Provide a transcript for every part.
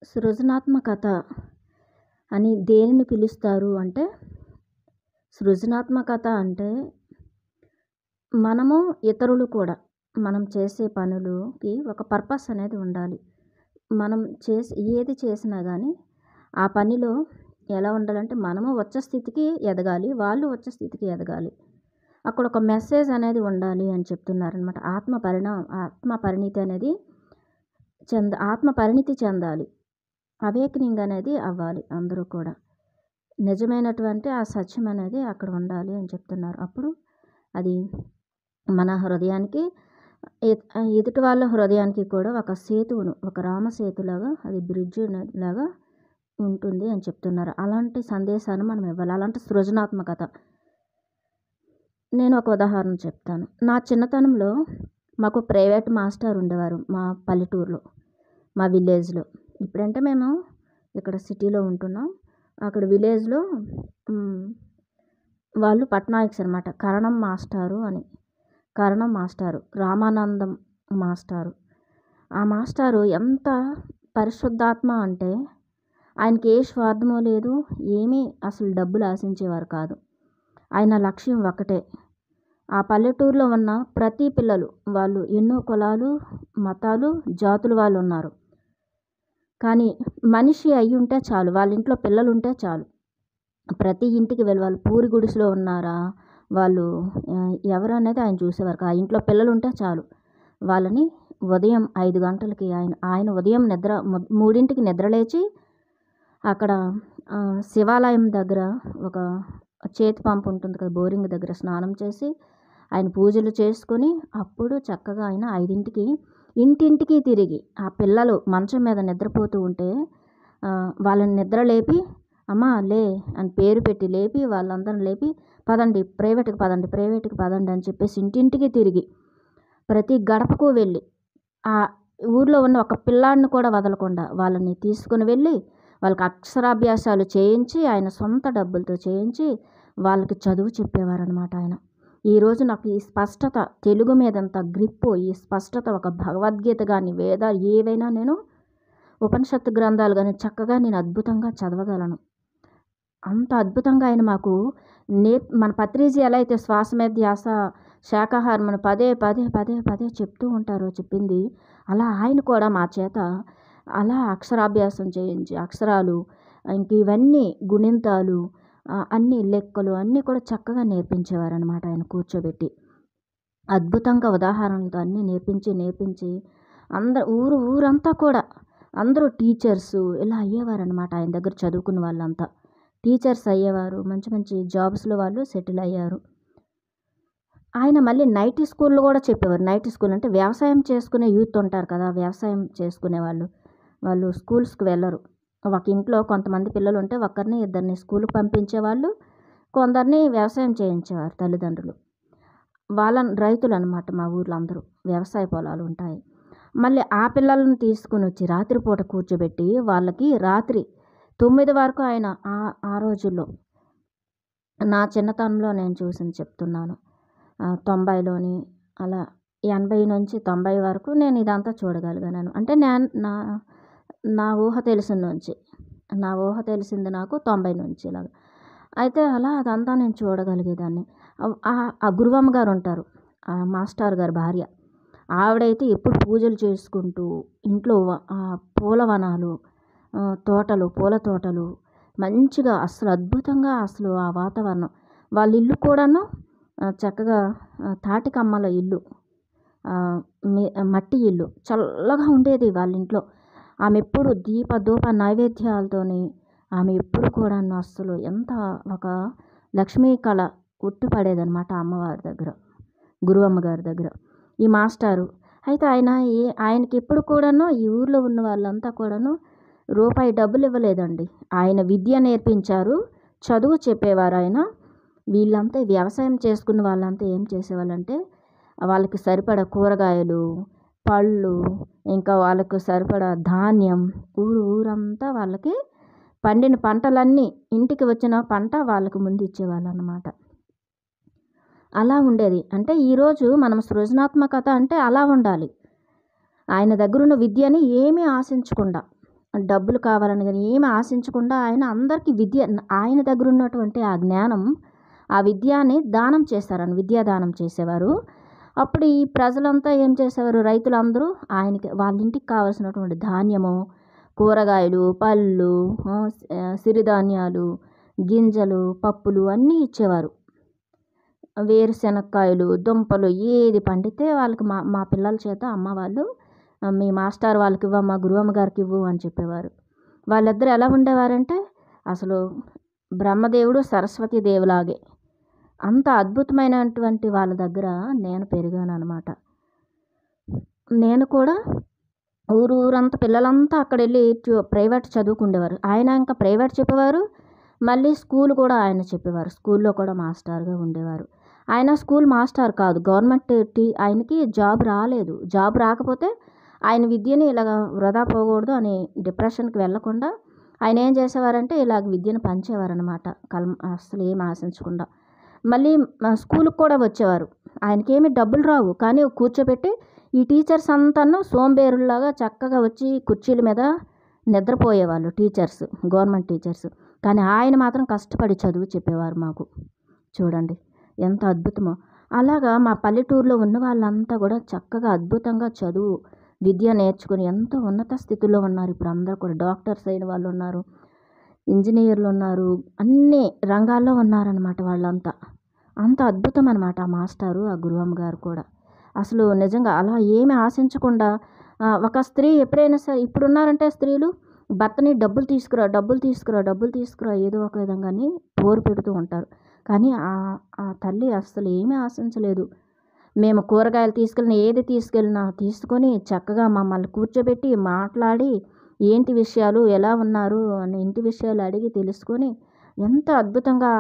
సృజనాత్మకత అని దేనిని పిలుస్తారు అంటే, సృజనాత్మకత అంటే మనము, ఇతరులు కూడా మనం చేసే పనులకి ఒక పర్పస్ అనేది ఉండాలి. మనం ఏది చేసినా గానీ, ఆ పనిలో ఎలా ఉండాలంటే మనము ఉచ్చ స్థితికి ఎదగాలి. వాళ్ళు ఉచ్చ స్థితికి ఎదగాలి. అక్కడ ఒక మెసేజ్ అనేది ఉండాలి అని చెప్తున్నారనమాట. ఆత్మ పరిణితి అనేది ఆత్మ పరిణితి చెందాలి. అవేకనింగ్ అనేది అవ్వాలి అందరూ కూడా. నిజమైనటువంటి ఆ సత్యం అనేది అక్కడ ఉండాలి అని చెప్తున్నారు. అప్పుడు అది మన హృదయానికి ఎదుటి వాళ్ళ హృదయానికి కూడా ఒక సేతువును, ఒక రామసేతులాగా, అది బ్రిడ్జ్ లాగా ఉంటుంది అని చెప్తున్నారు. అలాంటి సందేశాన్ని మనం ఇవ్వాలి. అలాంటి సృజనాత్మకత. నేను ఒక ఉదాహరణ చెప్తాను. నా చిన్నతనంలో మాకు ప్రైవేట్ మాస్టర్ ఉండేవారు మా పల్లెటూరులో, మా విలేజ్లో. ఇప్పుడంటే మేము ఇక్కడ సిటీలో ఉంటున్నాం. అక్కడ విలేజ్లో వాళ్ళు పట్నాయక్స్ అనమాట. కరణం మాస్టారు, రామానందం మాస్టారు. ఆ మాస్టారు ఎంత పరిశుద్ధాత్మ అంటే ఆయనకి ఏ స్వార్థమో లేదు, ఏమీ అసలు డబ్బులు ఆశించేవారు కాదు. ఆయన లక్ష్యం ఒకటే. ఆ పల్లెటూరులో ఉన్న ప్రతి పిల్లలు, వాళ్ళు ఎన్నో కులాలు, మతాలు, జాతులు వాళ్ళు ఉన్నారు. కానీ మనిషి అయి ఉంటే చాలు, వాళ్ళ ఇంట్లో పిల్లలు ఉంటే చాలు. ప్రతి ఇంటికి వెళ్ళి వాళ్ళు పూరి గుడిసెలో ఉన్నారా, వాళ్ళు ఎవరు అనేది ఆయన చూసేవారు. ఆ ఇంట్లో పిల్లలు ఉంటే చాలు, వాళ్ళని ఉదయం 5 గంటలకి ఆయన ఉదయం 3ంటికి నిద్రలేచి అక్కడ శివాలయం దగ్గర ఒక చేతి పంపు ఉంటుంది కదా, బోరింగ్ దగ్గర స్నానం చేసి ఆయన పూజలు చేసుకొని అప్పుడు చక్కగా ఆయన 5ంటికి ఇంటింటికి తిరిగి ఆ పిల్లలు మంచం మీద నిద్రపోతూ ఉంటే వాళ్ళని నిద్ర లేపి, అమ్మా లే అని పేరు పెట్టి లేపి, వాళ్ళందరిని లేపి పదండి ప్రైవేట్కి పదండి అని చెప్పేసి ఇంటింటికి తిరిగి ప్రతి గడపకు వెళ్ళి ఆ ఊర్లో ఉన్న ఒక పిల్లాడిని కూడా వదలకుండా వాళ్ళని తీసుకుని వెళ్ళి వాళ్ళకి అక్షరాభ్యాసాలు చేయించి, ఆయన సొంత డబ్బులతో చేయించి వాళ్ళకి చదువు చెప్పేవారనమాట ఆయన. ఈరోజు నాకు ఈ స్పష్టత, తెలుగు మీద ఎంత గ్రిప్పు, ఈ స్పష్టత, ఒక భగవద్గీత కానీ, వేదాలు ఏవైనా నేను ఉపనిషత్తు గ్రంథాలు కానీ చక్కగా నేను అద్భుతంగా చదవగలను. అంత అద్భుతంగా ఆయన మాకు మన పత్రిజీ ఎలా అయితే శ్వాస మీద ధ్యాస, శాకాహారం అని పదే చెప్తూ ఉంటారో చెప్పింది, అలా ఆయన కూడా మా చేత అలా అక్షరాభ్యాసం చేయించి అక్షరాలు, ఇంక ఇవన్నీ గుణింతాలు, అన్ని లెక్కలు అన్నీ కూడా చక్కగా నేర్పించేవారనమాట. ఆయన కూర్చోబెట్టి అద్భుతంగా ఉదాహరణలతో అన్నీ నేర్పించి ఊరంతా కూడా అందరూ టీచర్సు ఇలా అయ్యేవారనమాట. ఆయన దగ్గర చదువుకున్న వాళ్ళంతా టీచర్స్ అయ్యేవారు. మంచి జాబ్స్లో వాళ్ళు సెటిల్ అయ్యారు. ఆయన మళ్ళీ నైట్ స్కూల్లో కూడా చెప్పేవారు. నైట్ స్కూల్ అంటే వ్యవసాయం చేసుకునే యూత్ ఉంటారు కదా, వ్యవసాయం చేసుకునే వాళ్ళు స్కూల్స్కి వెళ్ళరు. ఒక ఇంట్లో కొంతమంది పిల్లలు ఉంటే ఒకరిని ఇద్దరిని స్కూల్కి పంపించేవాళ్ళు, కొందరిని వ్యవసాయం చేయించేవారు తల్లిదండ్రులు. రైతులు అనమాట మా ఊర్లో అందరూ, వ్యవసాయ పొలాలు ఉంటాయి. మళ్ళీ ఆ పిల్లలను తీసుకుని వచ్చి రాత్రిపూట కూర్చోబెట్టి వాళ్ళకి రాత్రి 9 వరకు ఆయన ఆ రోజుల్లో నా చిన్నతనంలో నేను చూసింది చెప్తున్నాను. 90లోని అలా 80 నుంచి 90 వరకు నేను ఇదంతా చూడగలిగాను. అంటే నా ఊహ తెలిసింది నాకు 90 నుంచి ఇలాగ. అయితే అలా అదంతా నేను చూడగలిగేదాన్ని. ఆ గురువమ్మ గారు ఉంటారు, ఆ మాస్టర్ గారి భార్య. ఆవిడైతే ఎప్పుడు పూజలు చేసుకుంటూ ఇంట్లో పూలవనాలు, పూల తోటలు మంచిగా అసలు అద్భుతంగా, అసలు ఆ వాతావరణం. వాళ్ళ ఇల్లు కూడాను చక్కగా తాటికమ్మల ఇల్లు, మట్టి ఇల్లు చల్లగా ఉండేది వాళ్ళ ఇంట్లో. ఆమె ఎప్పుడు ధూప నైవేద్యాలతోని ఆమె ఎప్పుడు కూడా అసలు ఎంత ఒక లక్ష్మీ కళ ఉట్టిపడేదనమాట అమ్మవారి దగ్గర, గురువమ్మ గారి దగ్గర ఈ మాస్టారు. అయితే ఆయనకి ఎప్పుడు కూడాను ఈ ఊర్లో ఉన్న వాళ్ళంతా కూడాను రూపాయి డబ్బులు ఇవ్వలేదండి. ఆయన విద్య నేర్పించారు, చదువు చెప్పేవారు ఆయన. వీళ్ళంతా వ్యవసాయం చేసుకున్న వాళ్ళంతా ఏం చేసేవాళ్ళంటే వాళ్ళకి సరిపడా కూరగాయలు, పళ్ళు, ఇంకా వాళ్ళకు సరిపడా ధాన్యం, ఊరంతా వాళ్ళకి పండిన పంటలన్నీ, ఇంటికి వచ్చిన పంట వాళ్ళకు ముందు ఇచ్చేవాళ్ళు అన్నమాట. అలా ఉండేది. అంటే ఈరోజు మనం సృజనాత్మకత అంటే అలా ఉండాలి. ఆయన దగ్గరున్న విద్యని ఏమీ ఆశించకుండా డబ్బులు కావాలని గాని ఏమి ఆశించకుండా ఆయన అందరికీ ఆయన దగ్గర ఉన్నటువంటి ఆ జ్ఞానం, ఆ విద్యని దానం చేశారని విద్యాదానం చేసేవారు. అప్పుడు ఈ ప్రజలంతా ఏం చేసేవారు, రైతులందరూ ఆయనకి వాళ్ళ ఇంటికి కావాల్సినటువంటి ధాన్యము, కూరగాయలు, పళ్ళు, సిరిధాన్యాలు, గింజలు, పప్పులు అన్నీ ఇచ్చేవారు. వేరుశెనక్కాయలు, దుంపలు ఏది పండితే వాళ్ళకి మా మా పిల్లల చేత అమ్మ వాళ్ళు మీ మాస్టర్ వాళ్ళకివ్వమ్మా, గురువమ్మ గారికి ఇవ్వు అని చెప్పేవారు. వాళ్ళిద్దరు ఎలా ఉండేవారంటే అసలు బ్రహ్మదేవుడు సరస్వతి దేవులాగే. అంత అద్భుతమైనటువంటి వాళ్ళ దగ్గర నేను పెరిగాను అనమాట. నేను కూడా ఊరంతా పిల్లలంతా అక్కడ వెళ్ళి ప్రైవేట్ చదువుకుండేవారు. ఆయన ఇంకా ప్రైవేట్ చెప్పేవారు, మళ్ళీ స్కూల్ కూడా ఆయన చెప్పేవారు. స్కూల్లో కూడా మాస్టర్గా ఉండేవారు. ఆయన స్కూల్ మాస్టర్ కాదు, గవర్నమెంట్ ఆయనకి జాబ్ రాలేదు. జాబ్ రాకపోతే ఆయన విద్యని ఇలాగ వృధా పోకూడదు అని డిప్రెషన్కి వెళ్ళకుండా ఆయన ఏం చేసేవారంటే ఇలాగ విద్యను పంచేవారనమాట. అసలు ఏం ఆశించకుండా. మళ్ళీ స్కూల్కి కూడా వచ్చేవారు. ఆయనకేమీ డబ్బులు రావు, కానీ కూర్చోబెట్టి ఈ టీచర్స్ అంతాను సోంబేరుల్లాగా చక్కగా వచ్చి కుర్చీల మీద నిద్రపోయేవాళ్ళు టీచర్స్, గవర్నమెంట్ టీచర్స్. కానీ ఆయన మాత్రం కష్టపడి చదువు చెప్పేవారు మాకు. చూడండి ఎంత అద్భుతమో. అలాగా మా పల్లెటూరులో ఉన్న వాళ్ళంతా కూడా చక్కగా అద్భుతంగా చదువు విద్య నేర్చుకుని ఎంతో ఉన్నత స్థితిలో ఉన్నారు. ఇప్పుడు అందరూ కూడా డాక్టర్స్ అయిన వాళ్ళు ఉన్నారు, ఇంజనీర్లు ఉన్నారు, అన్ని రంగాల్లో ఉన్నారనమాట వాళ్ళంతా. అంత అద్భుతం అనమాట ఆ మాస్టారు, ఆ గురువమ్మ గారు కూడా. అసలు నిజంగా అలా ఏమి ఆశించకుండా ఒక స్త్రీ ఎప్పుడైనా సరే ఇప్పుడున్నారంటే స్త్రీలు భర్తని డబ్బులు తీసుకురా ఏదో ఒక విధంగాని పోరు పెడుతూ ఉంటారు. కానీ ఆ తల్లి అస్సలు ఏమీ ఆశించలేదు. మేము కూరగాయలు ఏది తీసుకెళ్ళినా తీసుకొని చక్కగా మమ్మల్ని కూర్చోబెట్టి మాట్లాడి ఏంటి విషయాలు, ఎలా ఉన్నారు అని ఇంటి విషయాలు అడిగి తెలుసుకొని ఎంత అద్భుతంగా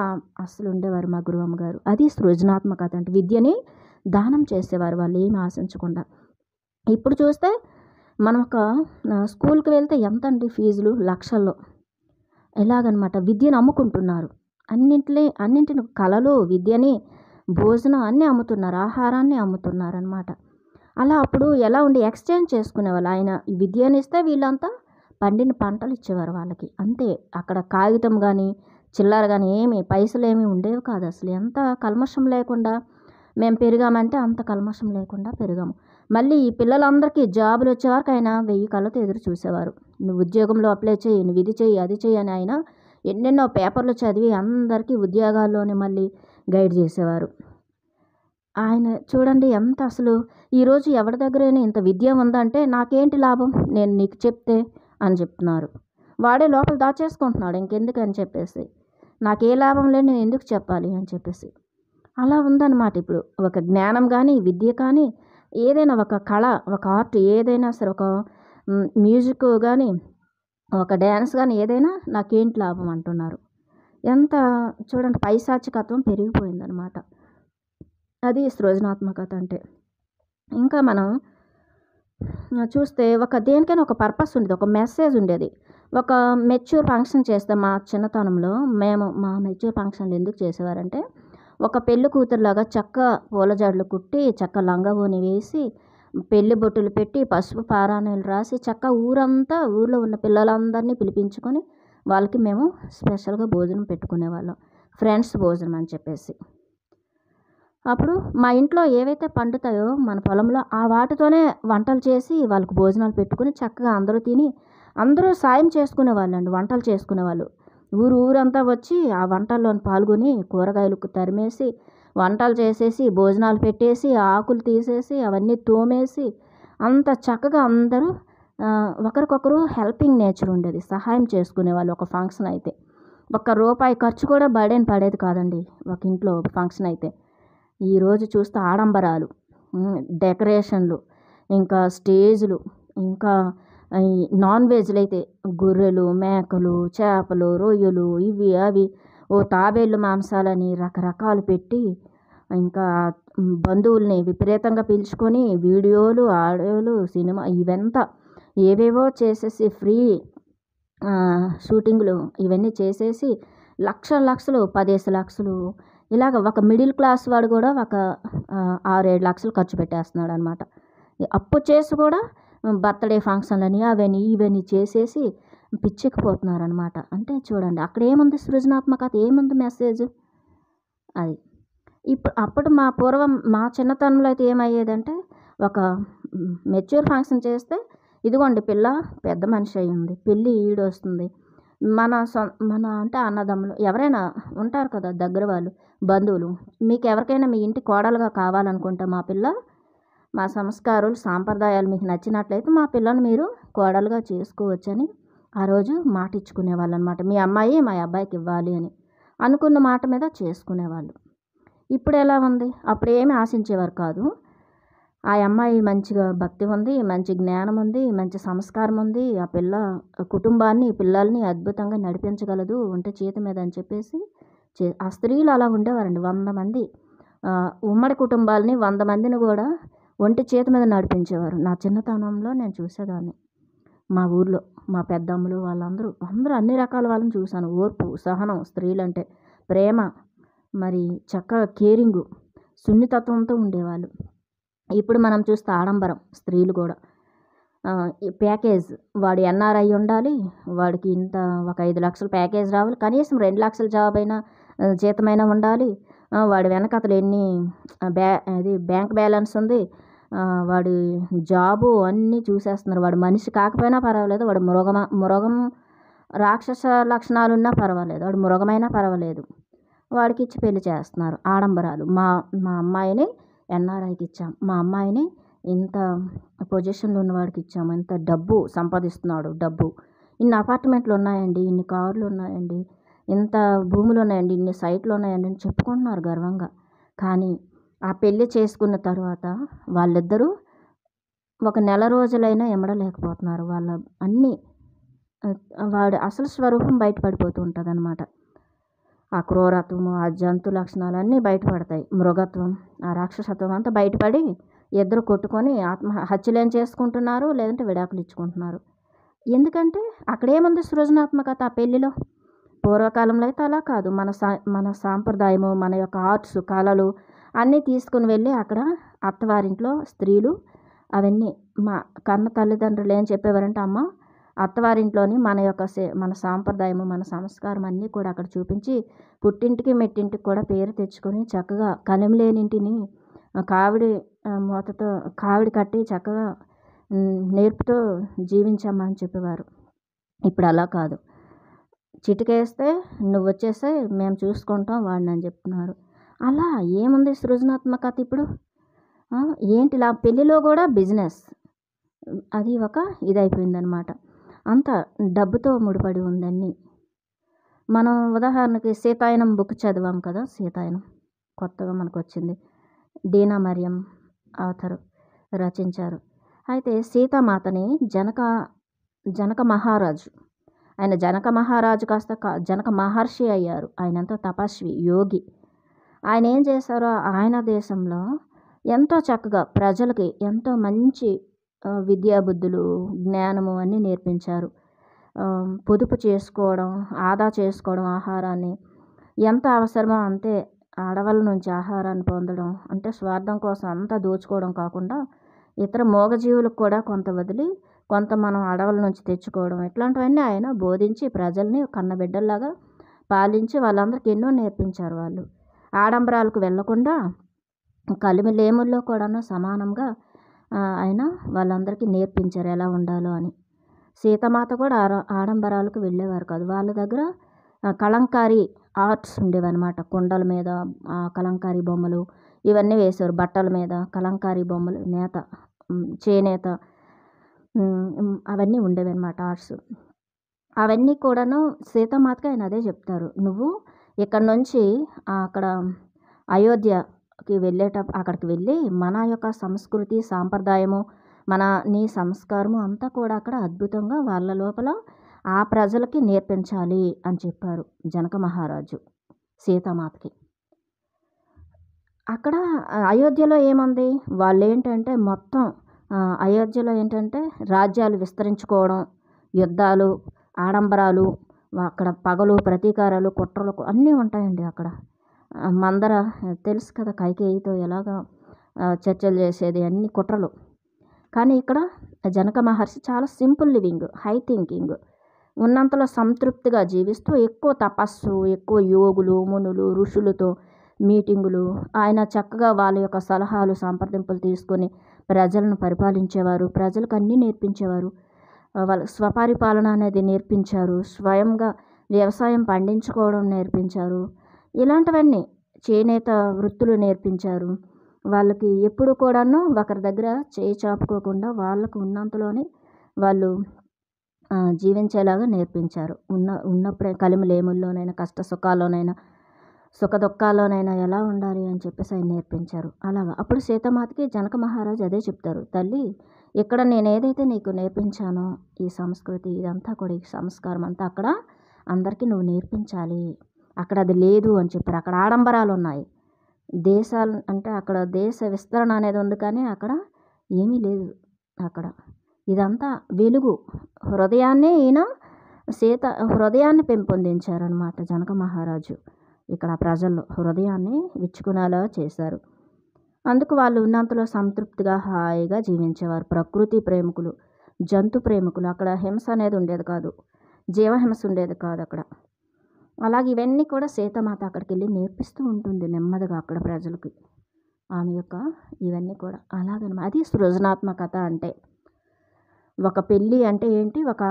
అస్సలు ఉండేవారు మా గురువమ్మ గారు. అది సృజనాత్మకత అంటే విద్యని దానం చేసేవారు వాళ్ళు ఏమి ఆశించకుండా. ఇప్పుడు చూస్తే మనం ఒక స్కూల్కి వెళ్తే ఎంత అండి ఫీజులు, లక్షల్లో. ఎలాగనమాట విద్యను అమ్ముకుంటున్నారు. అన్నింటిని కళలు, విద్యని, భోజనం అన్నీ అమ్ముతున్నారు, ఆహారాన్ని అమ్ముతున్నారు అనమాట. అలా అప్పుడు ఎలా ఉండి ఎక్స్చేంజ్ చేసుకునేవాళ్ళు. ఆయన విద్యని ఇస్తే వీళ్ళంతా పండిన పంటలు ఇచ్చేవారు వాళ్ళకి, అంతే. అక్కడ కాగితం కానీ చిల్లర కానీ పైసలు ఏమీ ఉండేవి కాదు. అసలు ఎంత కల్మషం లేకుండా మేము పెరిగామంటే అంత కల్మషం లేకుండా పెరిగాము. మళ్ళీ ఈ పిల్లలందరికీ జాబులు వచ్చేవారికి ఆయన 1000 కళ్ళతో ఎదురు చూసేవారు. నువ్వు ఉద్యోగంలో అప్లై చేయి, నువ్వు ఇది చెయ్యి, అది చెయ్యి అని ఆయన ఎన్నెన్నో పేపర్లు చదివి అందరికీ ఉద్యోగాల్లోనే మళ్ళీ గైడ్ చేసేవారు. ఆయన చూడండి ఎంత అసలు ఈరోజు ఎవరి దగ్గరైనా ఇంత విద్య ఉందంటే నాకేంటి లాభం, నేను నీకు చెప్తే అని చెప్తున్నారు. వాడే లోపల దాచేసుకుంటున్నాడు ఇంకెందుకు అని చెప్పేసి, నాకే లాభం లేదు నేను ఎందుకు చెప్పాలి అని చెప్పేసి. అలా ఉందన్నమాట ఇప్పుడు. ఒక జ్ఞానం కానీ, విద్య కానీ, ఏదైనా ఒక కళ, ఒక ఆర్ట్ ఏదైనా సరే, ఒక మ్యూజిక్ కానీ, ఒక డ్యాన్స్ కానీ ఏదైనా నాకేంటి లాభం అంటున్నారు. ఎంత చూడండి పైశాచికత్వం పెరిగిపోయిందనమాట. అది సృజనాత్మకత అంటే. ఇంకా మనం చూస్తే దేనికైనా ఒక పర్పస్ ఉండేది, ఒక మెసేజ్ ఉండేది. ఒక మెచ్యూర్ ఫంక్షన్ చేస్తే మా చిన్నతనంలో మా మెచ్యూర్ ఫంక్షన్లు ఎందుకు చేసేవారంటే ఒక పెళ్లి కూతురులాగా చక్క పూల జడలు కుట్టి, చక్క లంగా ఓని వేసి, పెళ్లి బొట్టులు పెట్టి, పసుపు పారాణీలు రాసి చక్క ఊర్లో ఉన్న పిల్లలందరినీ పిలిపించుకొని వాళ్ళకి మేము స్పెషల్గా భోజనం పెట్టుకునేవాళ్ళం, ఫ్రెండ్స్ భోజనం అని చెప్పేసి. అప్పుడు మా ఇంట్లో ఏవైతే పండుతాయో మన పొలంలో ఆ వాటితోనే వంటలు చేసి వాళ్ళకు భోజనాలు పెట్టుకుని చక్కగా అందరూ తిని అందరూ సాయం చేసుకునేవాళ్ళండి, వంటలు చేసుకునేవాళ్ళు. ఊరంతా వచ్చి ఆ వంటల్లో పాల్గొని కూరగాయలు తరిమేసి వంటలు చేసేసి భోజనాలు పెట్టేసి ఆకులు తీసేసి అవన్నీ తోమేసి అంత చక్కగా అందరూ ఒకరికొకరు హెల్పింగ్ నేచర్ ఉండేది, సహాయం చేసుకునేవాళ్ళు. ఒక ఫంక్షన్ అయితే ₹1 ఖర్చు కూడా పడేది కాదండి ఒక ఇంట్లో ఫంక్షన్ అయితే. ఈరోజు చూస్తే ఆడంబరాలు, డెకరేషన్లు, ఇంకా స్టేజ్లు, ఇంకా ఈ నాన్ వెజ్లు అయితే గొర్రెలు, మేకలు, చేపలు, రొయ్యలు, ఇవి అవి తాబేళ్ళు మాంసాలని రకరకాలు పెట్టి ఇంకా బంధువుల్ని విపరీతంగా పిలుచుకొని వీడియోలు, ఆడియోలు, సినిమా ఇవంతా ఏవేవో చేసేసి ఫ్రీ షూటింగ్లు ఇవన్నీ చేసేసి లక్షలు 10 లక్షలు ఇలాగ ఒక మిడిల్ క్లాస్ వాడు కూడా ఒక 6-7 లక్షలు ఖర్చు పెట్టేస్తున్నాడు అనమాట. అప్పు చేసి కూడా బర్త్డే ఫంక్షన్లని అవన్నీ ఇవన్నీ చేసేసి పిచ్చెక్కిపోతున్నారనమాట. అంటే చూడండి అక్కడ ఏముంది సృజనాత్మకత, ఏముంది మెసేజ్ అది. అప్పుడు మా చిన్నతనంలో అయితే ఏమయ్యేదంటే ఒక మెచ్యూర్ ఫంక్షన్ చేస్తే ఇదిగోండి పిల్ల పెద్ద మనిషి అయ్యింది, పెళ్ళి ఈడొస్తుంది. మన అంటే అన్నదమ్ములు ఎవరైనా ఉంటారు కదా దగ్గర వాళ్ళు, బంధువులు. మీకెవరికైనా మీ ఇంటి కోడలుగా కావాలనుకుంటే మా సంస్కారాలు సాంప్రదాయాలు మీకు నచ్చినట్లయితే మా పిల్లని మీరు కోడలుగా చేసుకోవచ్చని ఆ రోజు మాట ఇచ్చుకునేవాళ్ళు అనమాట. మీ అమ్మాయి మా అబ్బాయికి ఇవ్వాలి అని అనుకున్న మాట మీద చేసుకునేవాళ్ళు. ఇప్పుడు ఎలా ఉంది? అప్పుడు ఏమి ఆశించేవారు కాదు. ఆ అమ్మాయి మంచిగా భక్తి ఉంది, మంచి జ్ఞానం ఉంది, మంచి సంస్కారం ఉంది, ఆ పిల్ల కుటుంబాన్ని పిల్లల్ని అద్భుతంగా నడిపించగలదు ఒంటి చేతి మీద అని చెప్పేసి ఆ స్త్రీలు అలా ఉండేవారండి. 100 మంది ఉమ్మడి కుటుంబాలని 100 మందిని కూడా ఒంటి చేతి మీద నడిపించేవారు. నా చిన్నతనంలో నేను చూసేదాన్ని. మా ఊర్లో మా పెద్దమ్మలు అందరూ అన్ని రకాల వాళ్ళని చూశాను. ఓర్పు, సహనం, స్త్రీలంటే ప్రేమ, మరి చక్కగా కేరింగు, సున్నితత్వంతో ఉండేవాళ్ళు. ఇప్పుడు మనం చూస్తే ఆడంబరం, స్త్రీలు కూడా ఈ ప్యాకేజ్, వాడు ఎన్ఆర్ఐ ఉండాలి, వాడికి ఇంత ఒక 5 లక్షల ప్యాకేజ్ రావాలి, కనీసం 2 లక్షల జాబ్ అయినా జీతమైనా ఉండాలి, వాడి వెనకతలు ఎన్ని బ్యాంక్ బ్యాలెన్స్ ఉంది, వాడి జాబు అన్నీ చూసేస్తున్నారు. వాడు మనిషి కాకపోయినా పర్వాలేదు, వాడు మృగం రాక్షస లక్షణాలున్నా పర్వాలేదు, వాడు మృగమైనా పర్వాలేదు, వాడికి ఇచ్చి పెళ్లి చేస్తున్నారు. ఆడంబరాలు. మా అమ్మాయిని ఎన్ఆర్ఐకి ఇచ్చాం, మా అమ్మాయిని ఇంత పొజిషన్లో ఉన్నవాడికి ఇచ్చాము, ఇంత డబ్బు సంపాదిస్తున్నాడు, డబ్బు ఇన్ని అపార్ట్మెంట్లు ఉన్నాయండి, ఇన్ని కార్లు ఉన్నాయండి, ఇంత భూములు ఉన్నాయండి, ఇన్ని సైట్లు ఉన్నాయండి అని చెప్పుకుంటున్నారు గర్వంగా. కానీ ఆ పెళ్ళి చేసుకున్న తర్వాత వాళ్ళిద్దరూ ఒక నెల రోజులైనా ఎమడలేకపోతున్నారు. వాళ్ళ అన్నీ వాడి అసలు స్వరూపం బయటపడిపోతూ ఉంటుంది అన్నమాట. ఆ క్రూరత్వము, ఆ జంతు లక్షణాలు అన్నీ బయటపడతాయి. మృగత్వం, ఆ రాక్షసత్వం అంతా బయటపడి ఇద్దరు కొట్టుకొని హత్యలేం చేసుకుంటున్నారు, లేదంటే విడాకులు ఇచ్చుకుంటున్నారు. ఎందుకంటే అక్కడేముంది సృజనాత్మకత ఆ పెళ్ళిలో? పూర్వకాలంలో అయితే అలా కాదు. మన సాంప్రదాయము, మన యొక్క ఆర్ట్స్, కళలు అన్నీ తీసుకుని వెళ్ళి అక్కడ అత్తవారింట్లో స్త్రీలు అవన్నీ మా కన్న తల్లిదండ్రులు ఏం చెప్పేవారంటే, అమ్మ అత్తవారింట్లోని మన సాంప్రదాయము, మన సంస్కారం అన్నీ కూడా అక్కడ చూపించి పుట్టింటికి మెట్టింటికి కూడా పేరు తెచ్చుకొని చక్కగా కలిమిలేనింటిని కావిడి కట్టి చక్కగా నేర్పుతో జీవించమ్మా అని చెప్పేవారు. ఇప్పుడు అలా కాదు. చిటికేస్తే నువ్వు వచ్చేస్తే మేము చూసుకుంటాం వాడిని అని చెప్తున్నారు. అలా ఏముంది సృజనాత్మకత ఇప్పుడు? ఏంటిలా పెళ్ళిలో కూడా బిజినెస్, అది ఒక ఇదైపోయిందనమాట. అంతా డబ్బుతో ముడిపడి ఉందన్నీ. మనం ఉదాహరణకి సీతాయనం బుక్ చదివాం కదా, సీతాయనం కొత్తగా మనకు వచ్చింది, డీనా మరియం ఆథర్ రచించారు. అయితే సీతామాతని జనక మహారాజు, ఆయన జనక మహారాజు కాస్త జనక మహర్షి అయ్యారు. ఆయన ఎంతో తపస్వి, యోగి. ఆయన ఏం చేశారో ఆయన దేశంలో ఎంతో చక్కగా ప్రజలకి ఎంతో మంచి విద్యాబుద్ధులు, జ్ఞానము అన్నీ నేర్పించారు. పొదుపు చేసుకోవడం, ఆదా చేసుకోవడం, ఆహారాన్ని ఎంత అవసరమో అంతే అడవుల నుంచి ఆహారాన్ని పొందడం, అంటే స్వార్థం కోసం అంతా దోచుకోవడం కాకుండా ఇతర మూగజీవులకు కూడా కొంత వదిలి కొంత మనం అడవుల నుంచి తెచ్చుకోవడం, ఇట్లాంటివన్నీ ఆయన బోధించి ప్రజల్ని కన్నబిడ్డల్లాగా పాలించి వాళ్ళందరికీ ఎన్నో నేర్పించారు. వాళ్ళు ఆడంబరాలకు వెళ్లకుండా కలిమిలేముల్లో కూడాను సమానంగా ఆయన వాళ్ళందరికీ నేర్పించారు ఎలా ఉండాలో అని. సీతమాత కూడా ఆడంబరాలకు వెళ్ళేవారు కాదు. వాళ్ళ దగ్గర కలంకారీ ఆర్ట్స్ ఉండేవన్నమాట. కుండల మీద కలంకారీ బొమ్మలు ఇవన్నీ వేశారు. బట్టల మీద కలంకారీ బొమ్మలు, నేత, చేనేత అవన్నీ ఉండేవన్నమాట ఆర్ట్స్. అవన్నీ కూడాను సీతామాతకి ఆయన అదే చెప్తారు, నువ్వు ఇక్కడ నుంచి అక్కడ అయోధ్యకి అక్కడికి వెళ్ళి మన యొక్క సంస్కృతి సాంప్రదాయము, నీ సంస్కారము అంతా కూడా అక్కడ అద్భుతంగా వాళ్ళ లోపల ఆ ప్రజలకి నేర్పించాలి అని చెప్పారు జనక మహారాజు సీతామాతకి. అక్కడ అయోధ్యలో ఏముంది? వాళ్ళు ఏంటంటే మొత్తం అయోధ్యలో ఏంటంటే రాజ్యాలు విస్తరించుకోవడం, యుద్ధాలు, ఆడంబరాలు, అక్కడ పగలు, ప్రతీకారాలు, కుట్రలు అన్నీ ఉంటాయండి అక్కడ. మందర తెలుసు కదా, కైకేయితో ఎలాగా చర్చలు చేసేది, అన్ని కుట్రలు. కానీ ఇక్కడ జనక మహర్షి చాలా సింపుల్ లివింగ్, హై థింకింగ్, ఉన్నంతలో సంతృప్తిగా జీవిస్తూ ఎక్కువ తపస్సు, ఎక్కువ యోగులు, మునులు, ఋషులతో మీటింగులు, ఆయన చక్కగా వాళ్ళ యొక్క సలహాలు, సంప్రదింపులు తీసుకొని ప్రజలను పరిపాలించేవారు. ప్రజలకు అన్నీ నేర్పించేవారు. వాళ్ళ స్వపరిపాలన అనేది నేర్పించారు. స్వయంగా వ్యవసాయం పండించుకోవడం నేర్పించారు. ఇలాంటివన్నీ చేనేత వృత్తులు నేర్పించారు. వాళ్ళకి ఎప్పుడు కూడాను ఒకరి దగ్గర చేయి చాపుకోకుండా వాళ్ళకు ఉన్నంతలోనే వాళ్ళు జీవించేలాగా నేర్పించారు. ఉన్నప్పుడే కలిమిలేముల్లోనైనా, కష్ట సుఖాల్లోనైనా, సుఖ దుఃఖాల్లోనైనా ఎలా ఉండాలి అని చెప్పేసి ఆయన నేర్పించారు. అలాగా అప్పుడు సీతామాతకి జనక మహారాజు అదే చెప్తారు, తల్లి ఇక్కడ నేను ఏదైతే నీకు నేర్పించానో ఈ సంస్కృతి ఇదంతా కూడా, ఈ సంస్కారం అంతా అక్కడ అందరికీ నువ్వు నేర్పించాలి. అక్కడ అది లేదు అని చెప్పారు. అక్కడ ఆడంబరాలు ఉన్నాయి. దేశాలు అంటే అక్కడ దేశ విస్తరణ అనేది ఉంది, కానీ అక్కడ ఏమీ లేదు. అక్కడ ఇదంతా వెలుగు. హృదయాన్ని ఈయన హృదయాన్ని పెంపొందించారనమాట జనక మహారాజు. ఇక్కడ ప్రజల్లో హృదయాన్ని విచ్చుకునేలా చేశారు. అందుకు వాళ్ళు ఉన్నంతలో సంతృప్తిగా హాయిగా జీవించేవారు. ప్రకృతి ప్రేమికులు, జంతు ప్రేమికులు. అక్కడ హింస అనేది ఉండేది కాదు, జీవహింస ఉండేది కాదు అక్కడ. అలాగే ఇవన్నీ కూడా సీతామాత అక్కడికి వెళ్ళి నేర్పిస్తూ ఉంటుంది నెమ్మదిగా అక్కడ ప్రజలకి. ఆమె యొక్క ఇవన్నీ కూడా అలాగనమాట. అది సృజనాత్మకత అంటే. ఒక పెళ్ళి అంటే ఏంటి, ఒక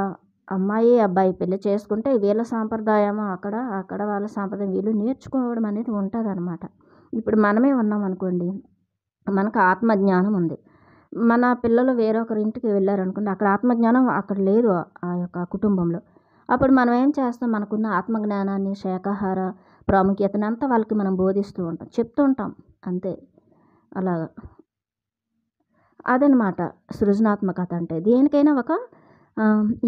అమ్మాయి అబ్బాయి పెళ్ళి చేసుకుంటే వీళ్ళ సాంప్రదాయం అక్కడ వాళ్ళ సాంప్రదాయం వీళ్ళు నేర్చుకోవడం అనేది ఉంటుంది అనమాట. ఇప్పుడు మనమే ఉన్నాం అనుకోండి, మనకు ఆత్మజ్ఞానం ఉంది. మన పిల్లలు వేరొకరి ఇంటికి వెళ్ళారనుకోండి, అక్కడ ఆత్మజ్ఞానం అక్కడ లేదు ఆ యొక్క కుటుంబంలో. అప్పుడు మనం ఏం చేస్తాం, మనకున్న ఆత్మజ్ఞానాన్ని, శాకాహార ప్రాముఖ్యతని అంతా వాళ్ళకి మనం బోధిస్తూ ఉంటాం, చెప్తూ ఉంటాం అంతే. అలాగా అదనమాట సృజనాత్మకత అంటే. దేనికైనా ఒక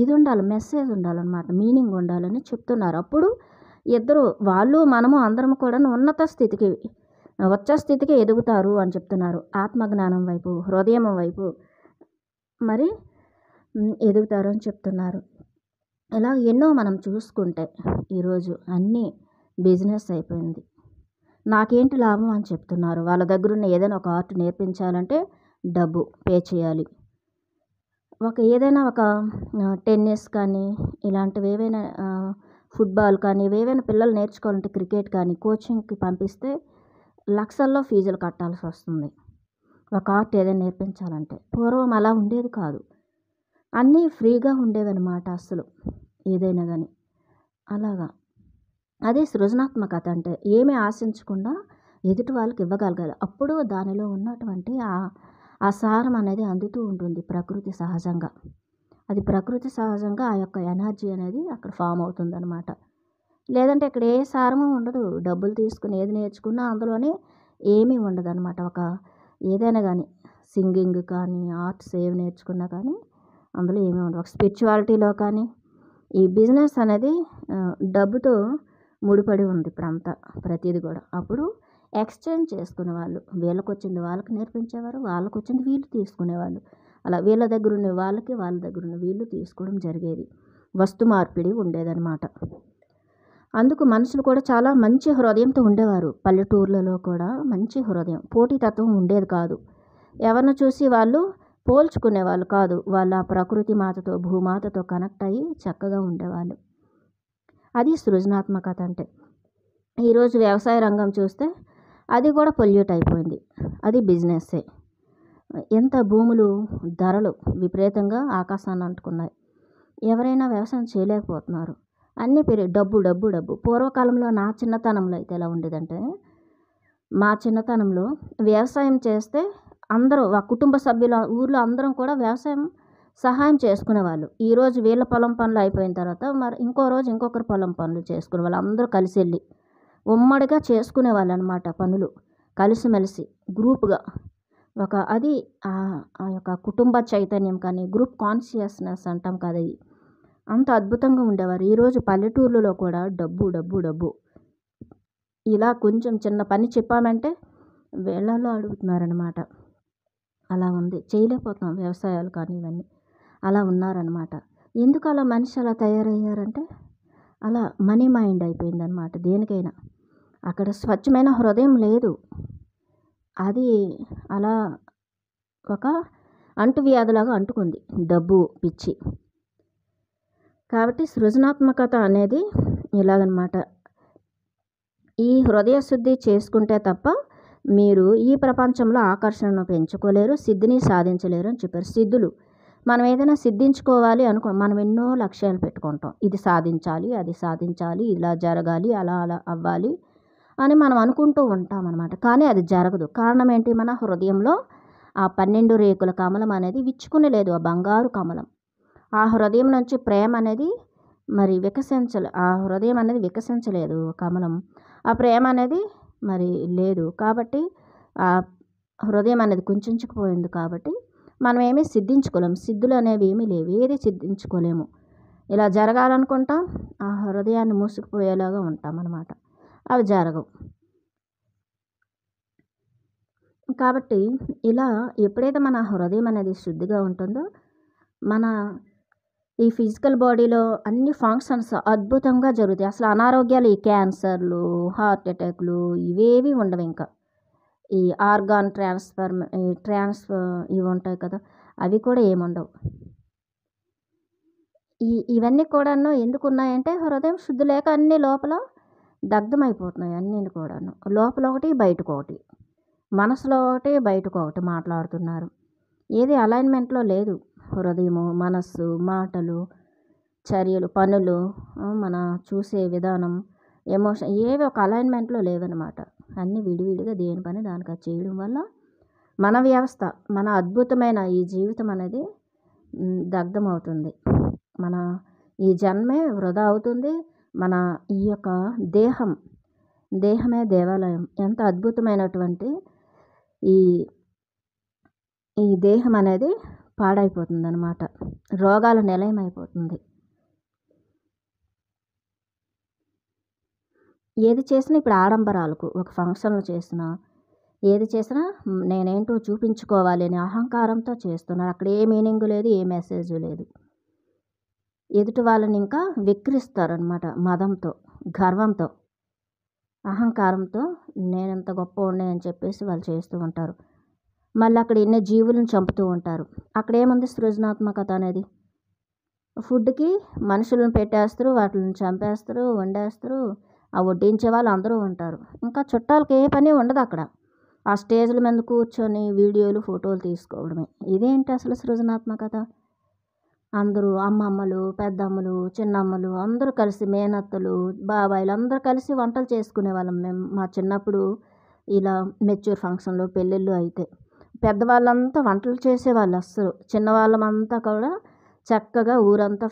ఇది ఉండాలి, మెసేజ్ ఉండాలన్నమాట, మీనింగ్ ఉండాలని చెప్తున్నారు. అప్పుడు ఇద్దరు వాళ్ళు మనము అందరం కూడా ఉన్నత స్థితికి, వచ్చే స్థితికి ఎదుగుతారు అని చెప్తున్నారు. ఆత్మజ్ఞానం వైపు, హృదయం వైపు మరి ఎదుగుతారు అని చెప్తున్నారు. ఇలా ఎన్నో మనం చూసుకుంటే ఈరోజు అన్నీ బిజినెస్ అయిపోయింది. నాకేంటి లాభం అని చెప్తున్నారు. వాళ్ళ దగ్గర ఉన్న ఏదైనా ఒక ఆర్ట్ నేర్పించాలంటే డబ్బు పే చేయాలి. ఏదైనా ఒక టెన్నిస్ కానీ, ఇలాంటివి ఏవైనా ఫుట్బాల్ కానీ, ఇవేవైనా పిల్లలు నేర్చుకోవాలంటే, క్రికెట్ కానీ కోచింగ్కి పంపిస్తే లక్షల్లో ఫీజులు కట్టాల్సి వస్తుంది. ఒక ఆర్ట్ ఏదైనా నేర్పించాలంటే. పూర్వం అలా ఉండేది కాదు, అన్నీ ఫ్రీగా ఉండేవన్నమాట అసలు ఏదైనా కానీ. అలాగా అదే సృజనాత్మకత అంటే. ఏమీ ఆశించకుండా ఎదుటి వాళ్ళకి ఇవ్వగలగాలి. అప్పుడు దానిలో ఉన్నటువంటి ఆ సారం అనేది అందుతూ ఉంటుంది ప్రకృతి సహజంగా. అది ప్రకృతి సహజంగా ఆ యొక్క ఎనర్జీ అనేది అక్కడ ఫామ్ అవుతుందన్నమాట. లేదంటే ఇక్కడ ఏ సారము ఉండదు. డబ్బులు తీసుకుని ఏది నేర్చుకున్నా అందులోనే ఏమీ ఉండదన్నమాట. ఏదైనా కానీ సింగింగ్ కానీ, ఆర్ట్స్ ఏవి నేర్చుకున్నా కానీ అందులో ఏమీ ఉండవు. ఒక స్పిరిచువాలిటీలో కానీ ఈ బిజినెస్ అనేది డబ్బుతో ముడిపడి ఉంది ఇప్పుడంతా ప్రతిదీ కూడా. అప్పుడు ఎక్స్చేంజ్ చేసుకునేవాళ్ళు. వీళ్ళకి వచ్చింది వాళ్ళకి నేర్పించేవారు, వాళ్ళకి వచ్చింది వీళ్ళు తీసుకునేవాళ్ళు. అలా వీళ్ళ దగ్గర ఉన్న వాళ్ళకి, వాళ్ళ దగ్గర ఉన్న వీళ్ళు తీసుకోవడం జరిగేది. వస్తు మార్పిడి ఉండేదన్నమాట. అందుకు మనుషులు కూడా చాలా మంచి హృదయంతో ఉండేవారు. పల్లెటూర్లలో కూడా మంచి హృదయం, పోటీతత్వం ఉండేది కాదు. ఎవరిని చూసి వాళ్ళు పోల్చుకునేవాళ్ళు కాదు. వాళ్ళ ప్రకృతి మాతతో, భూమాతతో కనెక్ట్ అయ్యి చక్కగా ఉండేవాళ్ళు. అది సృజనాత్మకత అంటే. ఈరోజు వ్యవసాయ రంగం చూస్తే అది కూడా పొల్యూట్ అయిపోయింది. అది బిజినెస్సే. ఎంత భూములు ధరలు విపరీతంగా ఆకాశాన్ని అంటుకున్నాయి. ఎవరైనా వ్యవసాయం చేయలేకపోతున్నారు. అన్నీ డబ్బు డబ్బు డబ్బు. పూర్వకాలంలో నా చిన్నతనంలో అయితే ఎలా ఉండేదంటే, మా చిన్నతనంలో వ్యవసాయం చేస్తే అందరూ కుటుంబ సభ్యుల ఊర్లో అందరం కూడా వ్యవసాయం సహాయం చేసుకునేవాళ్ళు. ఈరోజు వీళ్ళ పొలం పనులు అయిపోయిన తర్వాత మరి ఇంకో రోజు ఇంకొకరు పొలం పనులు చేసుకునేవాళ్ళు. అందరూ కలిసి వెళ్ళి ఉమ్మడిగా చేసుకునేవాళ్ళు అనమాట పనులు, కలిసిమెలిసి గ్రూప్గా. అది ఆ యొక్క కుటుంబ చైతన్యం కానీ, గ్రూప్ కాన్షియస్నెస్ అంటాం కదా, అంత అద్భుతంగా ఉండేవారు. ఈరోజు పల్లెటూర్లలో కూడా డబ్బు డబ్బు డబ్బు. ఇలా కొంచెం చిన్న పని చెప్పామంటే వేళ్ళల్లో అడుగుతున్నారనమాట. అలా ఉంది. చేయలేకపోతున్నాం వ్యవసాయాలు కానీ ఇవన్నీ. అలా ఉన్నారనమాట. ఎందుకు అలా మనిషి అలా తయారయ్యారంటే, అలా మనీ మైండ్ అయిపోయిందనమాట దేనికైనా. అక్కడ స్వచ్ఛమైన హృదయం లేదు. అది అలా ఒక అంటువ్యాధిలాగా అంటుకుంది, డబ్బు పిచ్చి. కాబట్టి సృజనాత్మకత అనేది ఇలాగనమాట. ఈ హృదయ శుద్ధి చేసుకుంటే తప్ప మీరు ఈ ప్రపంచంలో ఆకర్షణను పెంచుకోలేరు, సిద్ధిని సాధించలేరు అని చెప్పారు. సిద్ధులు మనం ఏదైనా సిద్ధించుకోవాలి మనం ఎన్నో లక్ష్యాలు పెట్టుకుంటాం. ఇది సాధించాలి, అది సాధించాలి, ఇలా జరగాలి, అలా అలా అవ్వాలి అని మనం అనుకుంటూ ఉంటాం అనమాట. కానీ అది జరగదు. కారణం ఏంటి? మన హృదయంలో ఆ 12 రేకుల కమలం అనేది విచ్చుకుని లేదు, ఆ బంగారు కమలం. ఆ హృదయం నుంచి ప్రేమ అనేది మరి ఆ హృదయం అనేది వికసించలేదు కమలం. ఆ ప్రేమ అనేది మరి లేదు. కాబట్టి ఆ హృదయం అనేది కుంచుకుపోయింది. కాబట్టి మనం ఏమీ సిద్ధించుకోలేము. సిద్ధులు అనేవి ఏమీ లేవు, ఏది సిద్ధించుకోలేము. ఇలా జరగాలనుకుంటాం, ఆ హృదయాన్ని మూసుకుపోయేలాగా ఉంటాం అన్నమాట. అవి జరగవు. కాబట్టి ఇలా ఎప్పుడైతే మన హృదయం అనేది శుద్ధిగా ఉంటుందో మన ఈ ఫిజికల్ బాడీలో అన్ని ఫంక్షన్స్ అద్భుతంగా జరుగుతాయి. అసలు అనారోగ్యాలు, ఈ క్యాన్సర్లు, హార్ట్ అటాక్లు ఇవేవి ఉండవు. ఇంకా ఈ ఆర్గాన్ ఇవి ఉంటాయి కదా, అవి కూడా ఏముండవు. ఇవన్నీ కూడాను ఎందుకు ఉన్నాయంటే హృదయం శుద్ధి లేక అన్ని లోపల దగ్ధమైపోతున్నాయి. అన్నీ కూడాను లోపల ఒకటి, బయటకు ఒకటి, మనసులో ఒకటి, బయటకు ఒకటి మాట్లాడుతున్నారు. ఏది అలైన్మెంట్లో లేదు. హృదయము, మనస్సు, మాటలు, చర్యలు, పనులు, మన చూసే విధానం, ఎమోషన్ ఏవి ఒక అలైన్మెంట్లో లేవన్నమాట. అన్నీ విడివిడిగా దేని పని దానికి అది చేయడం వల్ల మన వ్యవస్థ, మన అద్భుతమైన ఈ జీవితం అనేది దగ్ధమవుతుంది. మన ఈ జన్మే వృధా అవుతుంది. మన ఈ యొక్క దేహమే దేవాలయం. ఎంత అద్భుతమైనటువంటి ఈ దేహం అనేది పాడైపోతుంది అన్నమాట. రోగాల నిలయం అయిపోతుంది. ఏది చేసినా ఇప్పుడు ఆడంబరాలకు, ఒక ఫంక్షన్లు చేసినా, ఏది చేసినా నేనేంటో చూపించుకోవాలి అని అహంకారంతో చేస్తున్నారు. అక్కడ ఏ మీనింగ్ లేదు, ఏ మెసేజ్ లేదు. ఎదుటి వాళ్ళని ఇంకా వెక్కిరిస్తారనమాట. మదంతో, గర్వంతో, అహంకారంతో నేనెంత గొప్పవాడిని అని చెప్పేసి వాళ్ళు చేస్తూ ఉంటారు. మళ్ళీ అక్కడ ఎన్నో జీవులను చంపుతూ ఉంటారు. అక్కడ ఏముంది సృజనాత్మకత అనేది? ఫుడ్కి మనుషులను పెట్టేస్తారు, వాటిని చంపేస్తారు, వండేస్తారు. ఆ వడ్డించే వాళ్ళు అందరూ ఉంటారు. ఇంకా చుట్టాలకి ఏ పని ఉండదు అక్కడ. ఆ స్టేజ్ల మీద కూర్చొని వీడియోలు, ఫోటోలు తీసుకోవడమే. ఇదేంటి అసలు సృజనాత్మకత? అందరూ అమ్మమ్మలు, పెద్దమ్మలు, చిన్నమ్మలు అందరూ కలిసి, మేనత్తలు, బాబాయిలు అందరూ కలిసి వంటలు చేసుకునేవాళ్ళం మేము. మా చిన్నప్పుడు ఇలా మెచ్యూర్ ఫంక్షన్లు, పెళ్ళిళ్ళు అయితే పెద్దవాళ్ళంతా వంటలు చేసేవాళ్ళు. అస్సలు చిన్నవాళ్ళమంతా కూడా చక్కగా ఊరంతా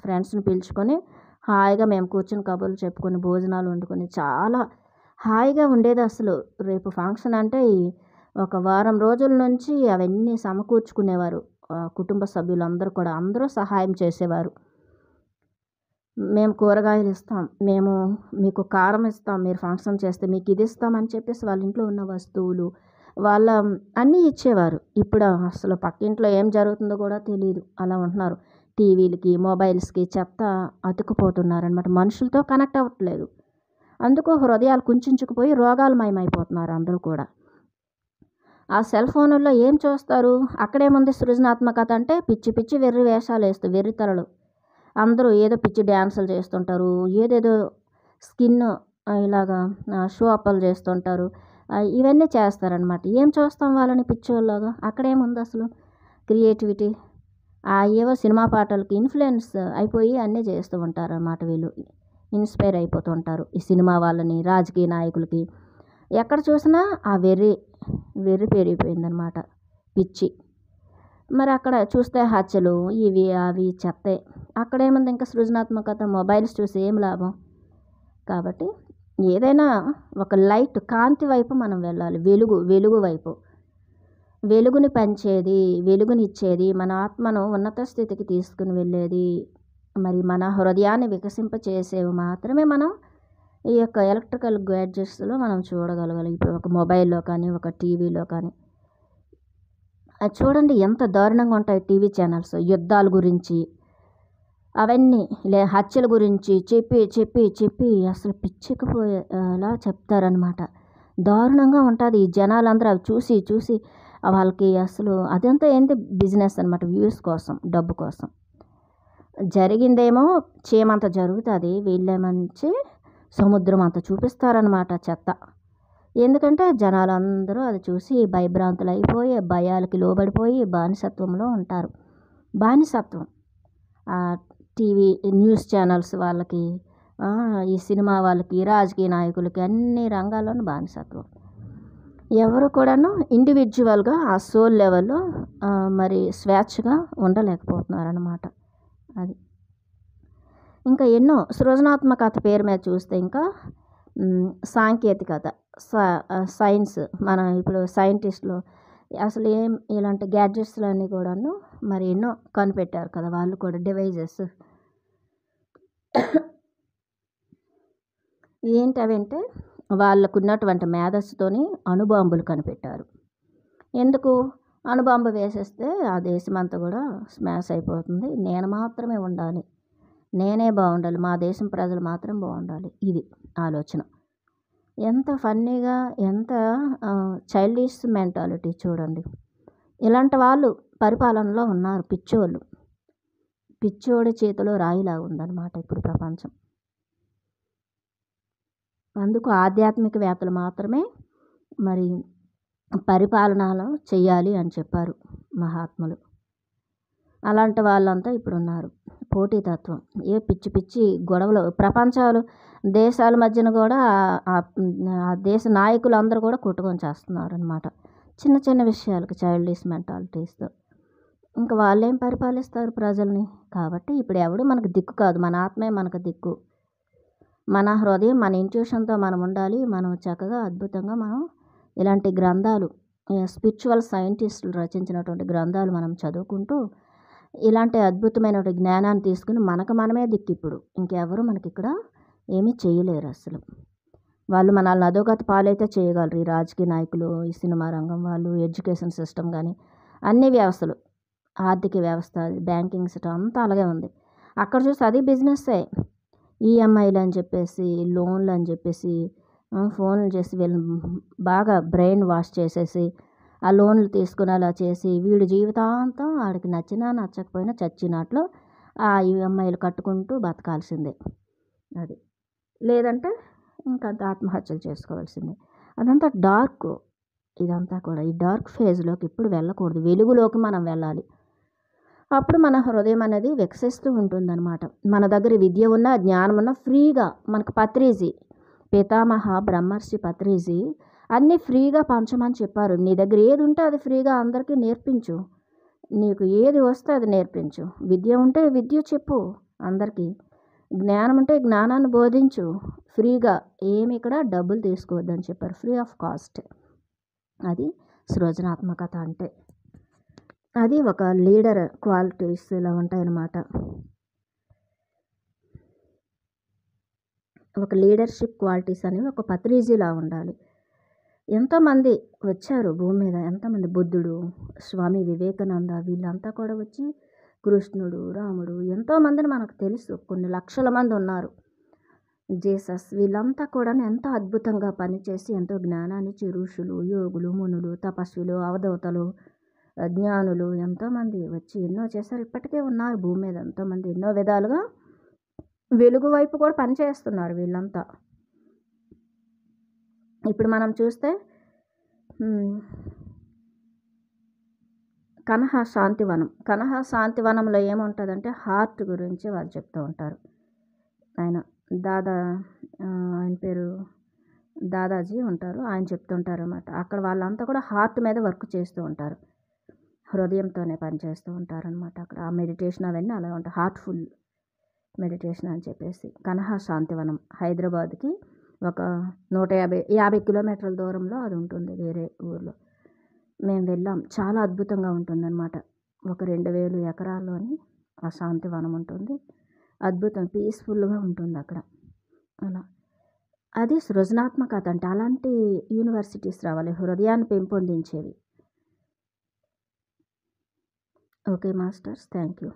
ఫ్రెండ్స్ని పిలుచుకొని హాయిగా మేము కూర్చొని కబుర్లు చెప్పుకొని, భోజనాలు వండుకొని చాలా హాయిగా ఉండేది అసలు. రేపు ఫంక్షన్ అంటే ఒక వారం రోజుల నుంచి అవన్నీ సమకూర్చుకునేవారు. కుటుంబ సభ్యులందరూ కూడా అందరూ సహాయం చేసేవారు. మేము కూరగాయలు ఇస్తాం, మేము మీకు కారం ఇస్తాం, మీరు ఫంక్షన్ చేస్తే మీకు ఇది ఇస్తామని చెప్పేసి వాళ్ళ ఇంట్లో ఉన్న వస్తువులు వాళ్ళ అన్నీ ఇచ్చేవారు. ఇప్పుడు అసలు పక్కింట్లో ఏం జరుగుతుందో కూడా తెలియదు. అలా ఉంటున్నారు. టీవీలకి, మొబైల్స్కి చెత్త అతుక్కుపోతున్నారనమాట. మనుషులతో కనెక్ట్ అవ్వట్లేదు. అందుకు హృదయాలు కుంచుకుపోయి రోగాలమయమైపోతున్నారు అందరూ కూడా. ఆ సెల్ ఫోనుల్లో ఏం చూస్తారు? అక్కడేముంది సృజనాత్మకత అంటే పిచ్చి పిచ్చి వెర్రి వేషాలు వేస్తూ, వెర్రితలలు అందరూ ఏదో పిచ్చి డ్యాన్సులు చేస్తుంటారు. ఏదేదో స్కిన్ ఇలాగా షో అప్లు చేస్తుంటారు. ఇవన్నీ చేస్తారనమాట. ఏం చూస్తాం వాళ్ళని పిచ్చోళ్ళలాగా? అక్కడేముంది అసలు క్రియేటివిటీ? ఏవో సినిమా పాటలకి ఇన్ఫ్లుయెన్స్ అయిపోయి అన్నీ చేస్తూ ఉంటారన్నమాట. వీళ్ళు ఇన్స్పైర్ అయిపోతూ ఉంటారు ఈ సినిమా వాళ్ళని, రాజకీయ నాయకులకి. ఎక్కడ చూసినా ఆ వెర్రి పెరిగిపోయిందనమాట, పిచ్చి. మరి అక్కడ చూస్తే హత్యలు, ఇవి అవి చెత్తే. అక్కడేముంది ఇంకా సృజనాత్మకత? మొబైల్స్ చూసి ఏం లాభం? కాబట్టి ఏదైనా ఒక లైట్, కాంతి వైపు మనం వెళ్ళాలి. వెలుగు వైపు, వెలుగుని పంచేది, వెలుగునిచ్చేది, మన ఆత్మను ఉన్నత స్థితికి తీసుకుని వెళ్ళేది, మరి మన హృదయాన్ని వికసింపచేసేవి మాత్రమే మనం ఈ యొక్క ఎలక్ట్రికల్ గ్యాడ్జెట్స్లో మనం చూడగలగాలి. ఇప్పుడు ఒక మొబైల్లో కానీ, ఒక టీవీలో కానీ అది చూడండి ఎంత దారుణంగా ఉంటాయి టీవీ ఛానల్స్. యుద్ధాల గురించి అవన్నీ, హత్యల గురించి చెప్పి అసలు పిచ్చెక్కిపోయేలా చెప్తారనమాట. దారుణంగా ఉంటుంది. ఈ జనాలందరూ అవి చూసి వాళ్ళకి అసలు అదంతా ఏంటి బిజినెస్ అనమాట. వ్యూస్ కోసం, డబ్బు కోసం. జరిగిందేమో చీమంత జరుగుతుంది, వీళ్ళేమంచి సముద్రం అంత చూపిస్తారనమాట చెత్త. ఎందుకంటే జనాలందరూ అది చూసి భయభ్రాంతులు అయిపోయి భయాలకి లోబడిపోయి బానిసత్వంలో ఉంటారు. బానిసత్వం టీవీ న్యూస్ ఛానల్స్ వాళ్ళకి, ఈ సినిమా వాళ్ళకి, రాజకీయ నాయకులకి, అన్ని రంగాల్లోనూ బానిసత్వం. ఎవరు కూడాను ఇండివిజువల్గా ఆ సోల్ లెవెల్లో మరి స్వేచ్ఛగా ఉండలేకపోతున్నారన్నమాట. అది ఇంకా ఎన్నో సృజనాత్మకత పేరు మీద చూస్తే ఇంకా సాంకేతికత, సైన్స్, మన ఇప్పుడు సైంటిస్టులు అసలు ఇలాంటి గ్యాడ్జెట్స్లు అన్నీ కూడాను మరి ఎన్నో కనిపెట్టారు కదా, వాళ్ళు కూడా డివైజెస్. ఏంటి అవంటే వాళ్ళకున్నటువంటి మేధస్సుతోని అణుబాంబులు కనిపెట్టారు. ఎందుకు? అణుబాంబు వేసేస్తే ఆ దేశం అంతా కూడా స్మాష్ అయిపోతుంది, నేను మాత్రమే ఉండాలి, నేనే బాగుండాలి, మా దేశం ప్రజలు మాత్రం బాగుండాలి, ఇది ఆలోచన. ఎంత ఫన్నీగా, ఎంత చైల్డిష్ మెంటాలిటీ చూడండి. ఇలాంటి వాళ్ళు పరిపాలనలో ఉన్నారు. పిచ్చోడి చేతిలో రాయిలాగా ఉందన్నమాట ఇప్పుడు ప్రపంచం. అందుకు ఆధ్యాత్మికవేత్తలు మాత్రమే మరి పరిపాలనలో చెయ్యాలి అని చెప్పారు మహాత్ములు. అలాంటి వాళ్ళంతా ఇప్పుడు ఉన్నారు. పోటీతత్వం, ఏ పిచ్చి పిచ్చి గొడవలు, ప్రపంచాలు దేశాల మధ్యన కూడా ఆ దేశ నాయకులు కూడా కొట్టుకొని చేస్తున్నారు అనమాట, చిన్న చిన్న విషయాలకు చైల్డిష్ మెంటాలిటీస్తో. ఇంకా వాళ్ళేం పరిపాలిస్తారు ప్రజల్ని? కాబట్టి ఇప్పుడు ఎవడు మనకు దిక్కు కాదు, మన ఆత్మే మనకు దిక్కు. మన హృదయం, మన ఇంట్యూషన్తో మనం ఉండాలి. మనం చక్కగా అద్భుతంగా మనం ఇలాంటి గ్రంథాలు, స్పిరిచువల్ సైంటిస్టులు రచించినటువంటి గ్రంథాలు మనం చదువుకుంటూ ఇలాంటి అద్భుతమైనటువంటి జ్ఞానాన్ని తీసుకుని మనమే దిక్కు. ఇప్పుడు ఇంకెవరు మనకి ఇక్కడ ఏమీ చేయలేరు అసలు. వాళ్ళు మనల్ని అధోగతి పాలైతే చేయగలరు, ఈ రాజకీయ నాయకులు, ఈ సినిమా రంగం వాళ్ళు, ఎడ్యుకేషన్ సిస్టమ్ కానీ, అన్ని వ్యవస్థలు, ఆర్థిక వ్యవస్థ, బ్యాంకింగ్ సిస్టమ్ అంతా అలాగే ఉంది. అక్కడ చూస్తే అది బిజినెస్సే. ఈఎంఐలు అని చెప్పేసి, లోన్లు అని చెప్పేసి, ఫోన్లు చేసి వీళ్ళు బాగా బ్రెయిన్ వాష్ చేసేసి ఆ లోన్లు తీసుకుని అలా చేసి వీడి జీవితాంతం వాడికి నచ్చినా నచ్చకపోయినా చచ్చినట్లు ఆ ఈఎంఐలు కట్టుకుంటూ బతకాల్సిందే. అది లేదంటే ఇంకా ఆత్మహత్యలు చేసుకోవాల్సిందే. అదంతా డార్క్. ఇదంతా కూడా ఈ డార్క్ ఫేజ్లోకి ఇప్పుడు వెళ్ళకూడదు, వెలుగులోకి మనం వెళ్ళాలి. అప్పుడు మన హృదయం అనేది వికసిస్తూ ఉంటుందన్నమాట. మన దగ్గర విద్య ఉన్న, జ్ఞానం ఉన్న ఫ్రీగా మనకు పత్రిజీ, పితామహ బ్రహ్మర్షి పత్రిజీ అన్నీ ఫ్రీగా పంచమని చెప్పారు. నీ దగ్గర ఏది ఉంటే అది ఫ్రీగా అందరికీ నేర్పించు, నీకు ఏది వస్తే అది నేర్పించు. విద్య ఉంటే విద్య చెప్పు అందరికీ, జ్ఞానం ఉంటే జ్ఞానాన్ని బోధించు ఫ్రీగా, ఏమి ఇక్కడ డబ్బులు తీసుకోవద్దని చెప్పారు, ఫ్రీ ఆఫ్ కాస్ట్. అది సృజనాత్మకత అంటే. అది ఒక లీడర్ క్వాలిటీస్ ఇలా ఉంటాయన్నమాట. ఒక లీడర్షిప్ క్వాలిటీస్ అనేవి ఒక పత్రిజీలా ఉండాలి. ఎంతోమంది వచ్చారు భూమి మీద, ఎంతోమంది, బుద్ధుడు, స్వామి వివేకానంద, వీళ్ళంతా కూడా వచ్చి, కృష్ణుడు, రాముడు, ఎంతోమందిని మనకు తెలుసు, కొన్ని లక్షల మంది ఉన్నారు, జీసస్, వీళ్ళంతా కూడా ఎంతో అద్భుతంగా పనిచేసి ఎంతో జ్ఞానాన్ని ఇచ్చి, ఋషులు, యోగులు, మునులు, తపస్సులు, అవధూతలు, జ్ఞానులు ఎంతోమంది వచ్చి ఎన్నో చేశారు. ఇప్పటికే ఉన్నారు భూమి మీద ఎంతోమంది, ఎన్నో విధాలుగా వెలుగు వైపు కూడా పనిచేస్తున్నారు వీళ్ళంతా. ఇప్పుడు మనం చూస్తే కనహ శాంతివనంలో ఏముంటుందంటే హార్ట్ గురించి వాళ్ళు చెప్తూ ఉంటారు. ఆయన పేరు దాదాజీ ఉంటారు, ఆయన చెప్తుంటారు అన్నమాట. అక్కడ వాళ్ళంతా కూడా హార్ట్ మీద వర్క్ చేస్తూ ఉంటారు, హృదయంతోనే పనిచేస్తూ ఉంటారనమాట. అక్కడ ఆ మెడిటేషన్ అవన్నీ అలా ఉంటాయి, హార్ట్ఫుల్ మెడిటేషన్ అని చెప్పేసి. కనహ శాంతివనం హైదరాబాద్కి ఒక 150 కిలోమీటర్ల దూరంలో అది ఉంటుంది, వేరే ఊర్లో. మేము వెళ్ళాం, చాలా అద్భుతంగా ఉంటుందన్నమాట. ఒక 2000 ఎకరాల్లోని ఆ శాంతివనం ఉంటుంది, అద్భుతం, పీస్ఫుల్గా ఉంటుంది అక్కడ. అలా అది సృజనాత్మకత అంటే. అలాంటి యూనివర్సిటీస్ రావాలి, హృదయాన్ని పెంపొందించేవి. Okay masters, thank you.